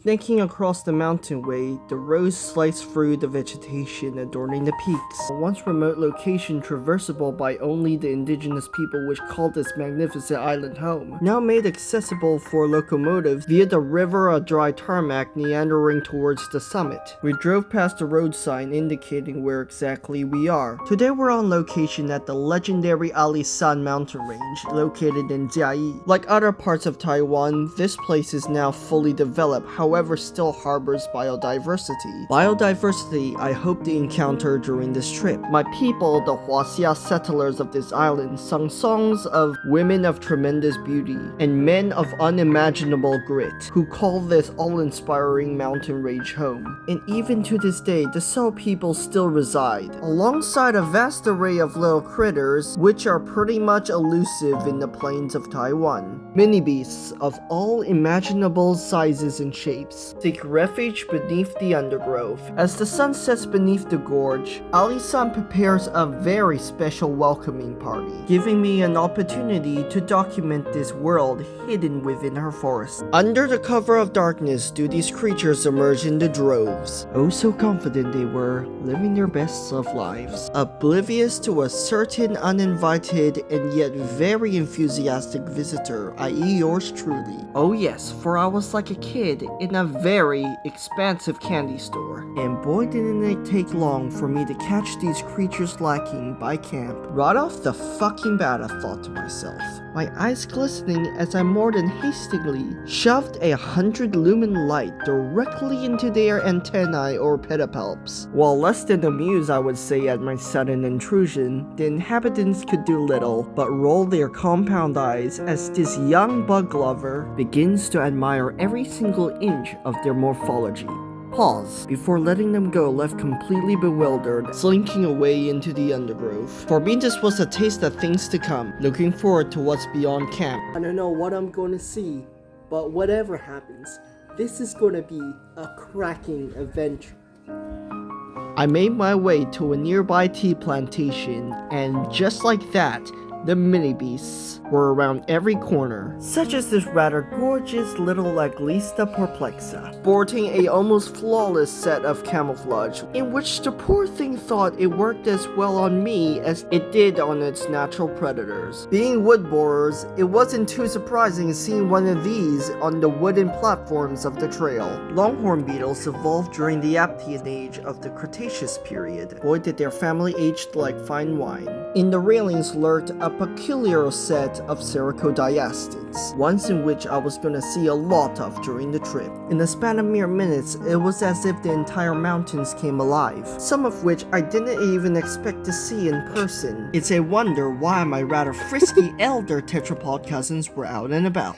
Snaking across the mountainway, the road sliced through the vegetation adorning the peaks. A once remote location traversable by only the indigenous people which called this magnificent island home, now made accessible for locomotives via the river of dry tarmac meandering towards the summit. We drove past the road sign indicating where exactly we are. Today we're on location at the legendary Alishan mountain range located in Jiayi. Like other parts of Taiwan, this place is now fully developed, however still harbors biodiversity. Biodiversity I hope to encounter during this trip. My people, the Huaxia settlers of this island, sung songs of women of tremendous beauty and men of unimaginable grit, who call this all-inspiring mountain range home. And even to this day, the Sao people still reside, alongside a vast array of little critters which are pretty much elusive in the plains of Taiwan. Mini beasts of all imaginable sizes and shapes take refuge beneath the undergrowth. As the sun sets beneath the gorge, Ali-san prepares a very special welcoming party, giving me an opportunity to document this world hidden within her forest. Under the cover of darkness do these creatures emerge in the droves. Oh, so confident they were, living their best of lives, oblivious to a certain uninvited and yet very enthusiastic visitor, i.e. yours truly. Oh yes, for I was like a kid in a very expansive candy store. And boy didn't it take long for me to catch these creatures lacking by camp. Right off the fucking bat, I thought to myself, my eyes glistening as I more than hastily shoved a 100 lumen light directly into their antennae or pedipalps. While less than amused I would say at my sudden intrusion, the inhabitants could do little but roll their compound eyes as this young bug lover begins to admire every single inch of their morphology. Pause before letting them go, left completely bewildered, slinking away into the undergrowth. For me, this was a taste of things to come, looking forward to what's beyond camp. I don't know what I'm going to see, but whatever happens, this is going to be a cracking adventure. I made my way to a nearby tea plantation, and just like that, the mini beasts were around every corner, such as this rather gorgeous little Aglista perplexa, sporting a almost flawless set of camouflage, in which the poor thing thought it worked as well on me as it did on its natural predators. Being wood borers, it wasn't too surprising seeing one of these on the wooden platforms of the trail. Longhorn beetles evolved during the Aptian age of the Cretaceous period. Boy did their family aged like fine wine. In the railings lurked a peculiar set of Cercodiastids, ones in which I was gonna see a lot of during the trip. In the span of mere minutes, it was as if the entire mountains came alive, some of which I didn't even expect to see in person. It's a wonder why my rather frisky elder tetrapod cousins were out and about.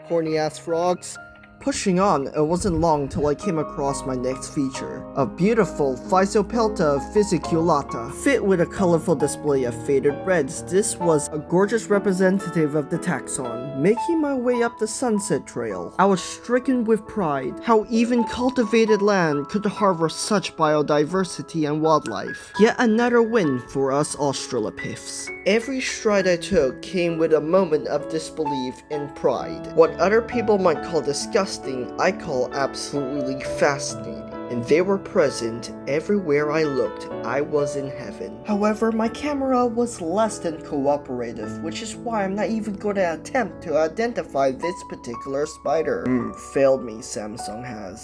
Horny ass frogs. Pushing on, it wasn't long till I came across my next feature, a beautiful Physopelta physiculata. Fit with a colorful display of faded reds, this was a gorgeous representative of the taxon. Making my way up the Sunset Trail, I was stricken with pride how even cultivated land could harbor such biodiversity and wildlife. Yet another win for us Australopiths. Every stride I took came with a moment of disbelief and pride. What other people might call disgusting, I call absolutely fascinating. And they were present everywhere I looked. I was in heaven. However, my camera was less than cooperative, which is why I'm not even going to attempt to identify this particular spider. Failed me, Samsung has.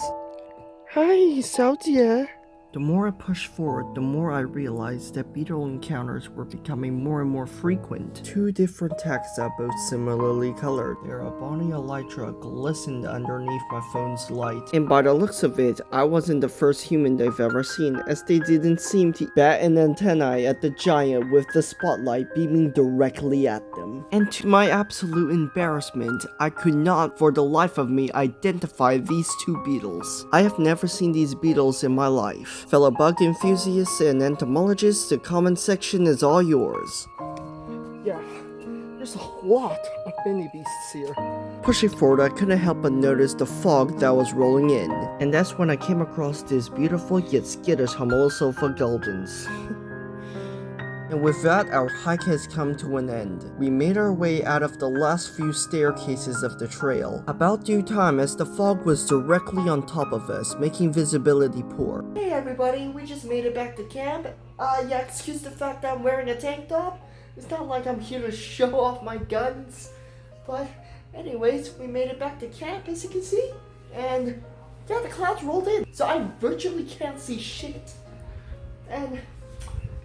Hi, 小姐. The more I pushed forward, the more I realized that beetle encounters were becoming more and more frequent. Two different taxa, both similarly colored. Their Ebony elytra glistened underneath my phone's light, and by the looks of it, I wasn't the first human they've ever seen, as they didn't seem to bat an antennae at the giant with the spotlight beaming directly at them. And to my absolute embarrassment, I could not for the life of me identify these two beetles. I have never seen these beetles in my life. Fellow bug enthusiasts and entomologists, the comment section is all yours. Yeah, there's a lot of mini beasts here. Pushing forward, I couldn't help but notice the fog that was rolling in, and that's when I came across this beautiful yet skittish Homolosofa guldens. And with that, our hike has come to an end. We made our way out of the last few staircases of the trail, about due time as the fog was directly on top of us, making visibility poor. Hey everybody, we just made it back to camp. Yeah, excuse the fact that I'm wearing a tank top. It's not like I'm here to show off my guns. But anyways, we made it back to camp, as you can see. And yeah, the clouds rolled in, so I virtually can't see shit. And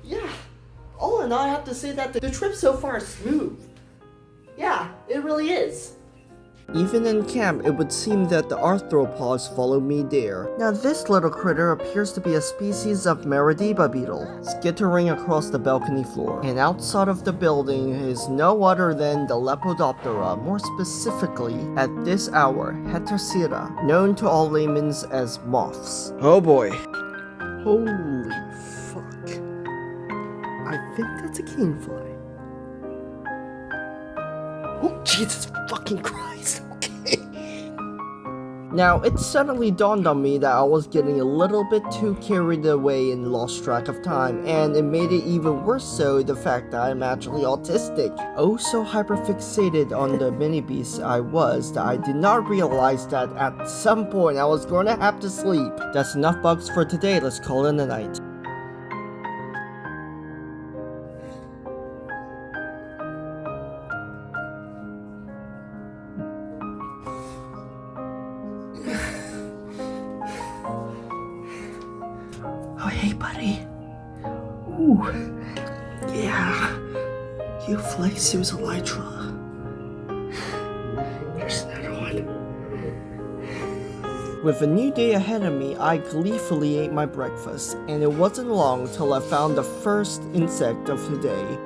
yeah, all in all, I have to say that the trip so far is smooth. Yeah, it really is. Even in camp, it would seem that the arthropods follow me there. Now this little critter appears to be a species of Meradiba beetle, skittering across the balcony floor. And outside of the building is no other than the Lepidoptera, more specifically, at this hour, Heterocera, known to all laymen as moths. Oh boy. Holy fuck. I think that's a cane fly. Oh, Jesus fucking Christ, okay. Now, it suddenly dawned on me that I was getting a little bit too carried away and lost track of time, and it made it even worse so the fact that I'm actually autistic. Oh, so hyperfixated on the mini beast I was that I did not realize that at some point I was going to have to sleep. That's enough bugs for today, let's call it a night. Oh, hey, buddy. Ooh. Yeah. Euphlysius elytra. There's another one. With a new day ahead of me, I gleefully ate my breakfast, and it wasn't long till I found the first insect of the day.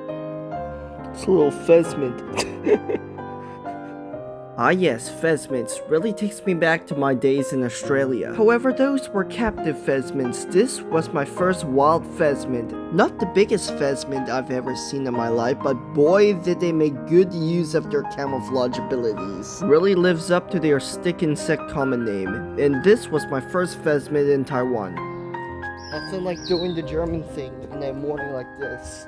It's a little pheasant. Ah yes, pheasants really takes me back to my days in Australia. However, those were captive pheasants. This was my first wild pheasant. Not the biggest pheasant I've ever seen in my life, but boy did they make good use of their camouflage abilities. Really lives up to their stick insect common name. And this was my first pheasant in Taiwan. Nothing like doing the German thing in a morning like this.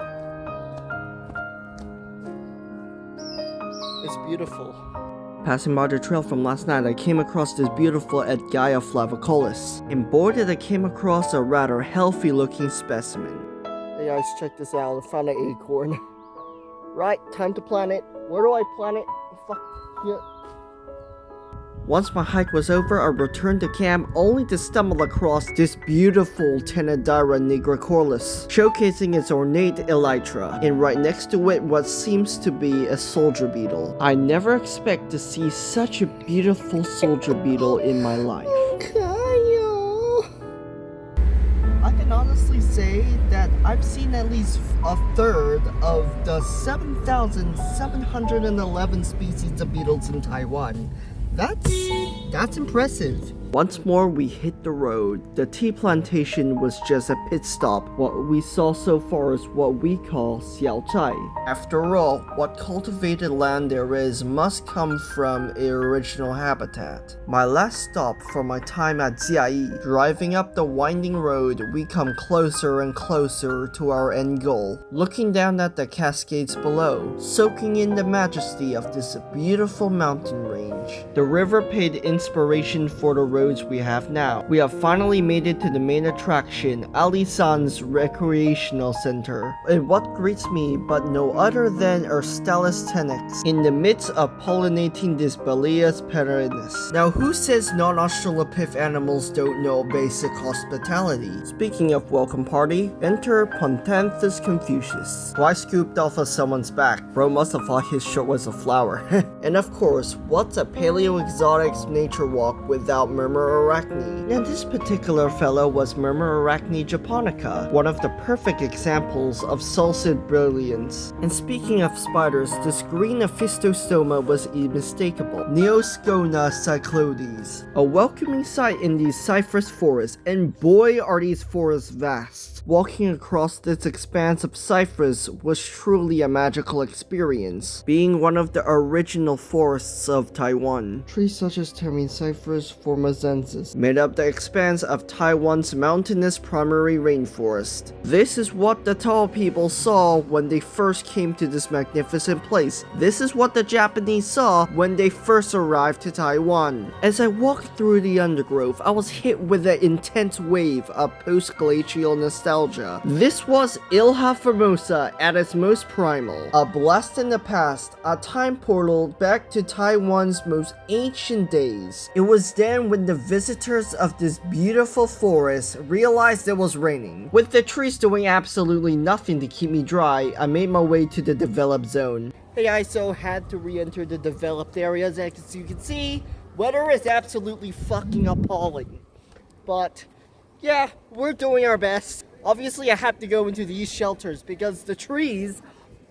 It's beautiful. Passing by the trail from last night, I came across this beautiful Edgaia flavicollis. And boy did I came across a rather healthy looking specimen. Hey guys, check this out, I found an acorn. Right, time to plant it. Where do I plant it? Fuck, here. Once my hike was over, I returned to camp only to stumble across this beautiful Tenedaira nigricollis, showcasing its ornate elytra, and right next to it what seems to be a soldier beetle. I never expect to see such a beautiful soldier beetle in my life. Kyle. I can honestly say that I've seen at least a third of the 7,711 species of beetles in Taiwan. That's impressive. Once more, we hit the road. The tea plantation was just a pit stop. What we saw so far is what we call xiao zhai. After all, what cultivated land there is must come from an original habitat. My last stop for my time at Jiayi. Driving up the winding road, we come closer and closer to our end goal. Looking down at the cascades below, soaking in the majesty of this beautiful mountain range. The river paid inspiration for the roads we have now. We have finally made it to the main attraction, Alishan's recreational center. And what greets me but no other than Urstalis tenax in the midst of pollinating this Baleus perennis. Now who says non-Australopith animals don't know basic hospitality? Speaking of welcome party, enter Pontanthus confucius, who I scooped off of someone's back. Bro must have thought his shirt was a flower. And of course, what's a paleo-exotics nature walk without Murmurarachne? Now this particular fellow was Murmurarachne japonica, one of the perfect examples of sulcid brilliance. And speaking of spiders, this green Aphistostoma was unmistakable, Neoscona cyclodes, a welcoming sight in these cypress forests, and boy are these forests vast. forest. Walking across this expanse of cypress was truly a magical experience, being one of the original forests of Taiwan. Trees such as Cypress formosensis made up the expanse of Taiwan's mountainous primary rainforest. This is what the tall people saw when they first came to this magnificent place. This is what the Japanese saw when they first arrived to Taiwan. As I walked through the undergrowth, I was hit with an intense wave of post-glacial nostalgia. This was Ilha Formosa at its most primal. A blast in the past, a time portal back to Taiwan's most ancient days. It was then when the visitors of this beautiful forest realized it was raining. With the trees doing absolutely nothing to keep me dry, I made my way to the developed zone. Hey, I so had to re-enter the developed areas. As you can see, weather is absolutely fucking appalling. But yeah, we're doing our best. Obviously, I have to go into these shelters because the trees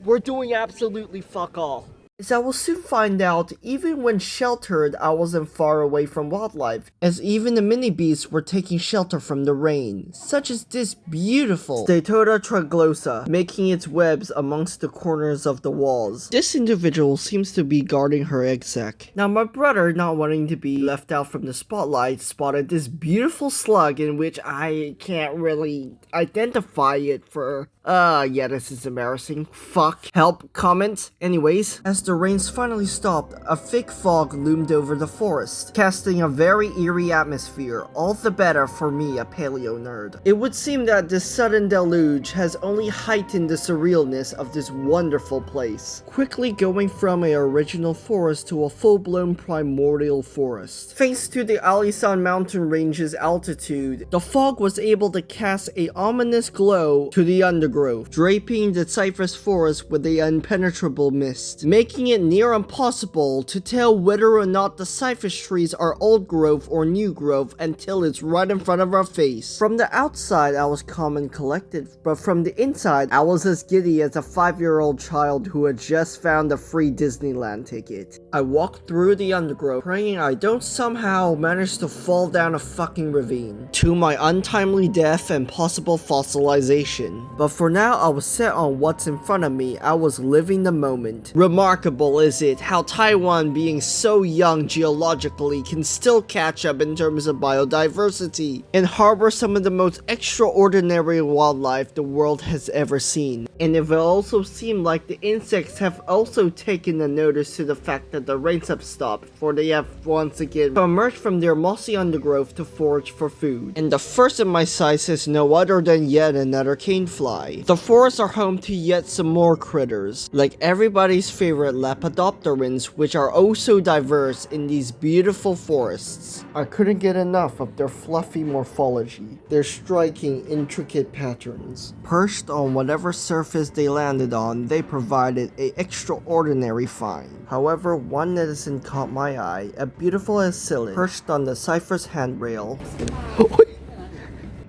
were doing absolutely fuck all. As I will soon find out, even when sheltered, I wasn't far away from wildlife, as even the mini beasts were taking shelter from the rain, such as this beautiful Statoda troglosa, making its webs amongst the corners of the walls. This individual seems to be guarding her egg sac. Now my brother, not wanting to be left out from the spotlight, spotted this beautiful slug in which I can't really identify it for... yeah, this is embarrassing. Fuck. Help. Comment. Anyways, as the rains finally stopped, a thick fog loomed over the forest, casting a very eerie atmosphere, all the better for me, a paleo nerd. It would seem that this sudden deluge has only heightened the surrealness of this wonderful place, quickly going from an original forest to a full-blown primordial forest. Thanks to the Alishan mountain range's altitude, the fog was able to cast a ominous glow to the undergrowth, draping the cypress forest with an impenetrable mist, making it near impossible to tell whether or not the cypress trees are old growth or new growth until it's right in front of our face. From the outside, I was calm and collected, but from the inside, I was as giddy as a 5-year-old child who had just found a free Disneyland ticket. I walked through the undergrowth, praying I don't somehow manage to fall down a fucking ravine, to my untimely death and possible fossilization. But for now, I was set on what's in front of me. I was living the moment. Remarkable, is it, how Taiwan, being so young geologically, can still catch up in terms of biodiversity and harbor some of the most extraordinary wildlife the world has ever seen. And it will also seem like the insects have also taken a notice to the fact that the rains have stopped, for they have once again emerged from their mossy undergrowth to forage for food. And the first in my sights is no other than yet another canefly. The forests are home to yet some more critters, like everybody's favorite lepidopterans, which are oh so diverse in these beautiful forests. I couldn't get enough of their fluffy morphology, their striking, intricate patterns. Perched on whatever surface they landed on, they provided an extraordinary find. However, one netizen caught my eye, a beautiful asilid perched on the cypress handrail.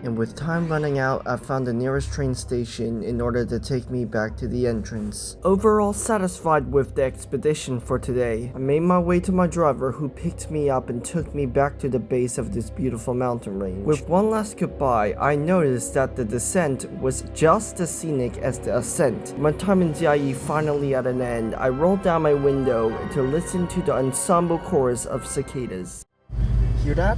And with time running out, I found the nearest train station in order to take me back to the entrance. Overall satisfied with the expedition for today, I made my way to my driver, who picked me up and took me back to the base of this beautiful mountain range. With one last goodbye, I noticed that the descent was just as scenic as the ascent. My time in Jiayi finally at an end, I rolled down my window to listen to the ensemble chorus of cicadas. Hear that?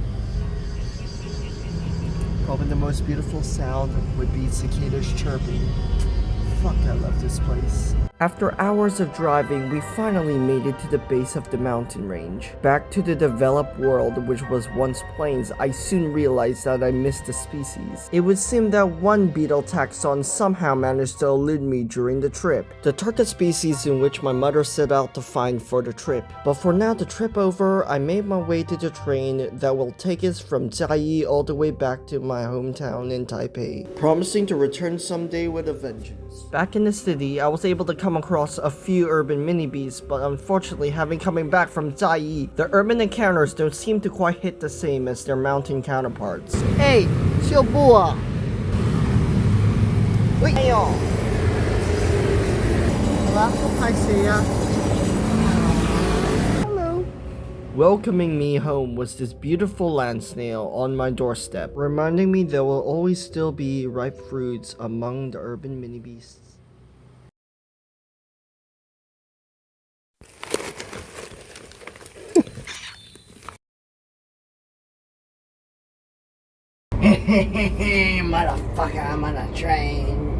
Probably the most beautiful sound would be cicadas chirping. Fuck, I love this place. After hours of driving, we finally made it to the base of the mountain range. Back to the developed world, which was once plains, I soon realized that I missed a species. It would seem that one beetle taxon somehow managed to elude me during the trip, the target species in which my mother set out to find for the trip. But for now, the trip over, I made my way to the train that will take us from Jiayi all the way back to my hometown in Taipei, promising to return someday with a vengeance. Back in the city, I was able to come across a few urban mini-beasts, but unfortunately, having coming back from Jiayi, the urban encounters don't seem to quite hit the same as their mountain counterparts. Hey, 秀布啊！喂，哎呦，好啦，都拍谁呀？ Hello. Welcoming me home was this beautiful land snail on my doorstep, reminding me there will always still be ripe fruits among the urban mini beasts. Motherfucker, I'm on a train.